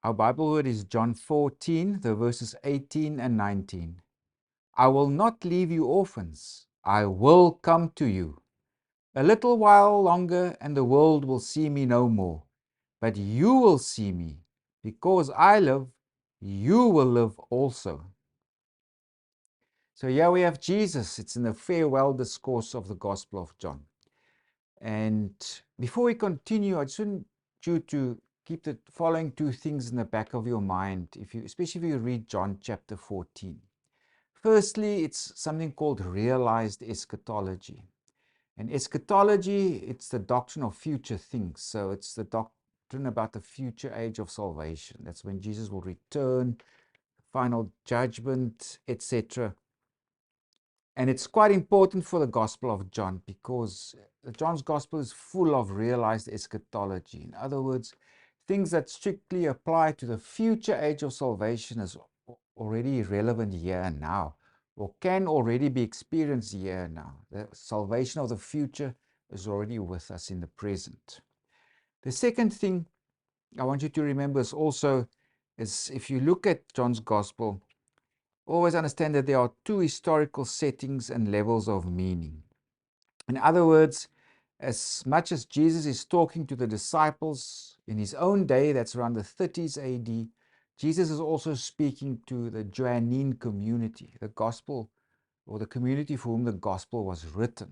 Our Bible word is John 14, the verses 18 and 19. I will not leave you orphans. I will come to you. A little while longer and the world will see me no more. But you will see me. Because I live, you will live also. So here we have Jesus. It's in the farewell discourse of the Gospel of John. And before we continue, I just want you to keep the following two things in the back of your mind, especially if you read John chapter 14. Firstly, it's something called realized eschatology. And eschatology, it's the doctrine of future things. So it's the doctrine about the future age of salvation. That's when Jesus will return, final judgment, etc. And it's quite important for the Gospel of John because John's Gospel is full of realized eschatology. In other words, things that strictly apply to the future age of salvation is already relevant here and now, or can already be experienced here and now. The salvation of the future is already with us in the present. The second thing I want you to remember is if you look at John's Gospel, always understand that there are two historical settings and levels of meaning. In other words, as much as Jesus is talking to the disciples in his own day, that's around the 30s AD, Jesus is also speaking to the Johannine community, the gospel, or the community for whom the gospel was written,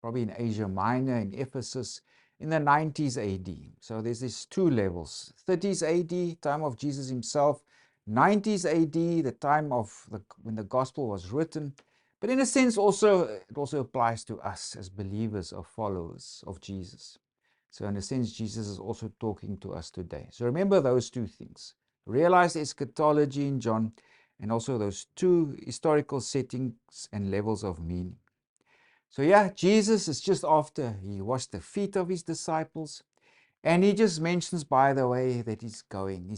probably in Asia Minor, in Ephesus, in the 90s AD. So there's these two levels, 30s AD, time of Jesus himself, 90s AD, the time of when the gospel was written. But in a sense, it also applies to us as believers or followers of Jesus. So in a sense, Jesus is also talking to us today. So remember those two things. Realize eschatology in John, and also those two historical settings and levels of meaning. So yeah, Jesus is just after he washed the feet of his disciples. And he just mentions, by the way, that he's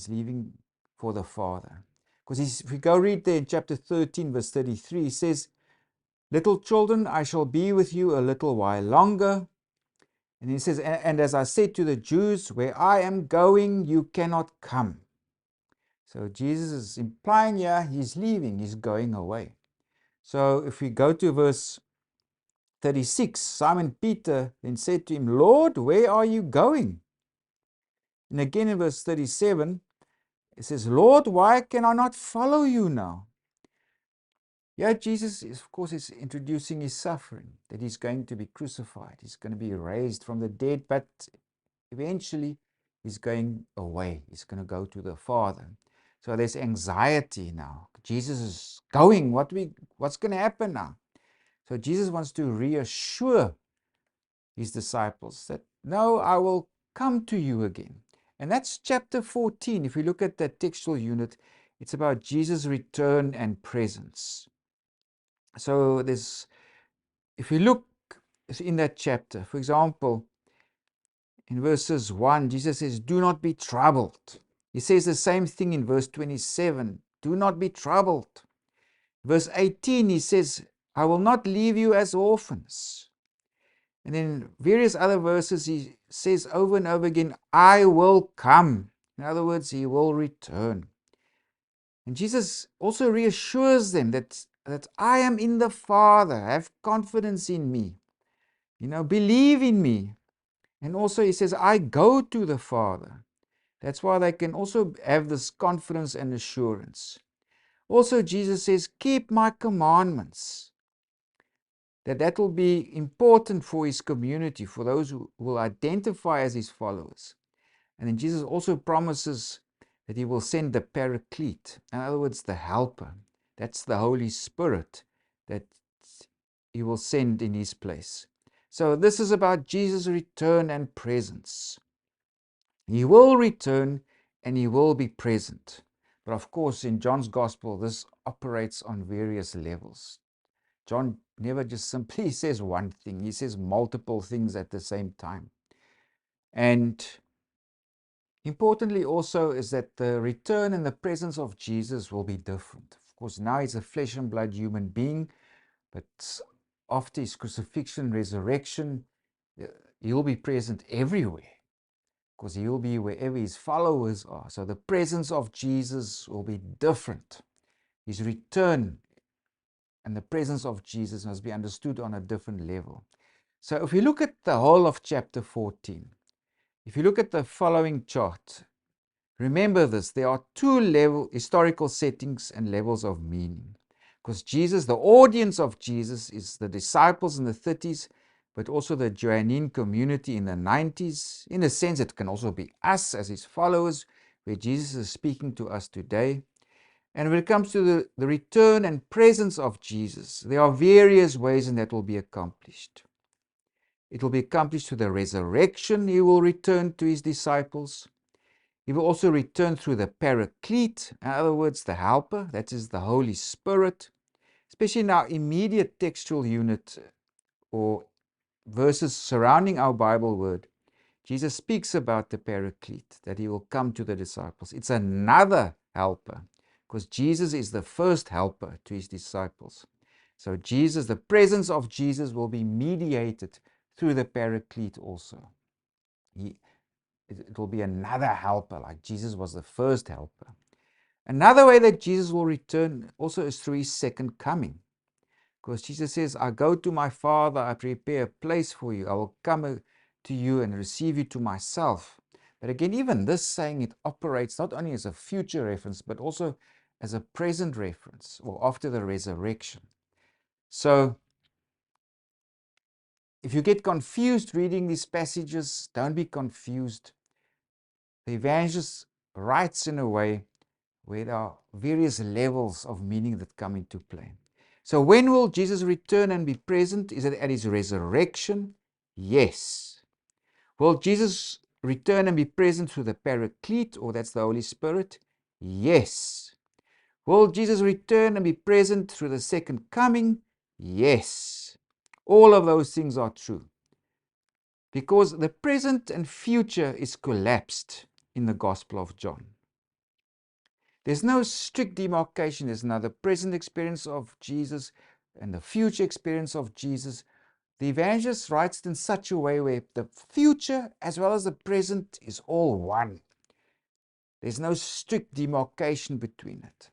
leaving for the Father. Because if we go read there in chapter 13, verse 33, he says, little children, I shall be with you a little while longer. And he says, and as I said to the Jews, where I am going, you cannot come. So Jesus is implying here, he's leaving, he's going away. So if we go to verse 36, Simon Peter then said to him, Lord, where are you going? And again in verse 37, it says, Lord, why can I not follow you now? Yeah, Jesus is, of course, is introducing his suffering, that he's going to be crucified, he's going to be raised from the dead, but eventually he's going away, he's going to go to the Father. So there's anxiety now. Jesus is going, what's going to happen now? So Jesus wants to reassure his disciples that, no, I will come to you again. And that's chapter 14. If we look at that textual unit, it's about Jesus' return and presence. So if we look in that chapter, for example, in verses 1, Jesus says, do not be troubled. He says the same thing in verse 27, do not be troubled. Verse 18, he says, I will not leave you as orphans. And then various other verses, he says over and over again, I will come. In other words, he will return. And Jesus also reassures them that I am in the Father. Have confidence in me. Believe in me. And also he says, I go to the Father. That's why they can also have this confidence and assurance. Also, Jesus says, keep my commandments. That will be important for his community, for those who will identify as his followers. And then Jesus also promises that he will send the Paraclete, in other words, the Helper. That's the Holy Spirit that he will send in his place. So this is about Jesus' return and presence. He will return and he will be present. But of course, in John's Gospel, this operates on various levels. John never just simply says one thing. He says multiple things at the same time. And importantly also is that the return and the presence of Jesus will be different. Of course, now he's a flesh and blood human being, but after his crucifixion, resurrection, he'll be present everywhere. because he will be wherever his followers are. So the presence of Jesus will be different. His return and the presence of Jesus must be understood on a different level. So if we look at the whole of chapter 14, if you look at the following chart, remember this, there are two historical settings and levels of meaning. Because Jesus, the audience of Jesus is the disciples in the 30s, but also the Johannine community in the 90s. In a sense, it can also be us as his followers, where Jesus is speaking to us today. And when it comes to the return and presence of Jesus, there are various ways in that will be accomplished. It will be accomplished through the resurrection. He will return to his disciples. He will also return through the Paraclete, in other words, the Helper, that is the Holy Spirit. Especially in our immediate textual unit or verses surrounding our Bible word, Jesus speaks about the Paraclete, that he will come to the disciples. It's another helper, because Jesus is the first helper to his disciples. So Jesus, the presence of Jesus will be mediated through the Paraclete also. It will be another helper, like Jesus was the first helper. Another way that Jesus will return also is through his second coming. Because Jesus says, I go to my Father, I prepare a place for you. I will come to you and receive you to myself. But again, even this saying, it operates not only as a future reference, but also as a present reference, or after the resurrection. So, if you get confused reading these passages, don't be confused. The evangelist writes in a way where there are various levels of meaning that come into play. So when will Jesus return and be present? Is it at his resurrection? Yes. Will Jesus return and be present through the Paraclete, or that's the Holy Spirit? Yes. Will Jesus return and be present through the second coming? Yes. All of those things are true. Because the present and future is collapsed in the Gospel of John. There's no strict demarcation. There's now the present experience of Jesus and the future experience of Jesus. The evangelist writes it in such a way where the future as well as the present is all one. There's no strict demarcation between it.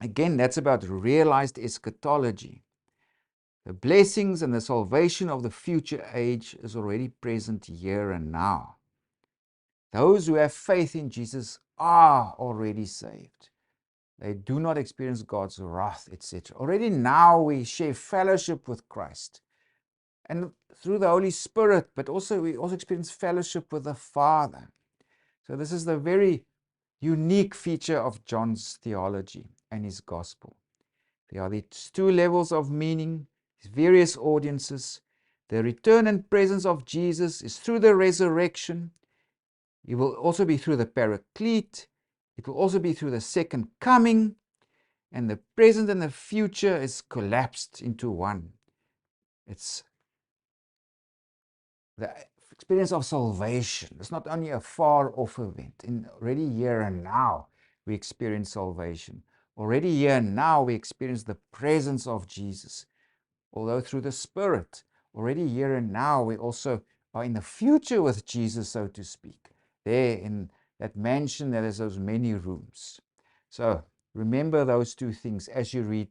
Again, that's about realized eschatology. The blessings and the salvation of the future age is already present here and now. Those who have faith in Jesus are already saved. They do not experience God's wrath, etc. Already now we share fellowship with Christ. And through the Holy Spirit, but also we also experience fellowship with the Father. So this is the very unique feature of John's theology and his gospel. There are these two levels of meaning, various audiences. The return and presence of Jesus is through the resurrection. It will also be through the Paraclete. It will also be through the second coming. And the present and the future is collapsed into one. It's the experience of salvation. It's not only a far off event. Already here and now we experience salvation. Already here and now we experience the presence of Jesus. Although through the Spirit, already here and now we also are in the future with Jesus, so to speak. There in that mansion there is those many rooms. So remember those two things as you read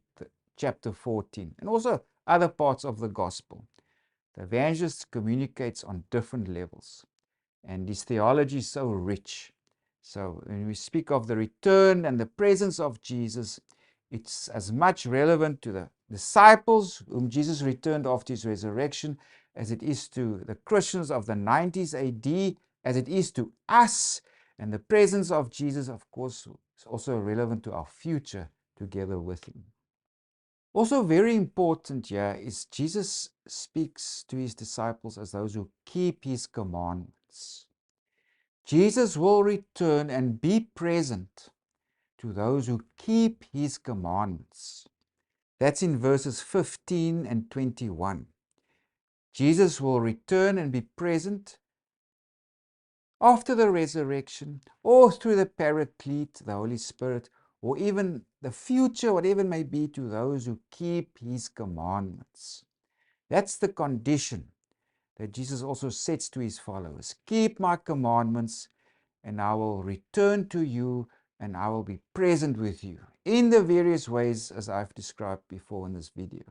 chapter 14 and also other parts of the gospel. The evangelist communicates on different levels, and his theology is so rich. So when we speak of the return and the presence of Jesus, it's as much relevant to the disciples whom Jesus returned after his resurrection as it is to the Christians of the 90s AD, as it is to us. And the presence of Jesus, of course, is also relevant to our future together with him. Also very important here is Jesus speaks to his disciples as those who keep his commandments. Jesus will return and be present to those who keep his commandments. That's in verses 15 and 21. Jesus will return and be present after the resurrection, or through the Paraclete, the Holy Spirit, or even the future, whatever it may be, to those who keep his commandments. That's the condition. that Jesus also sets to his followers. Keep my commandments, and I will return to you, and I will be present with you in the various ways as I've described before in this video.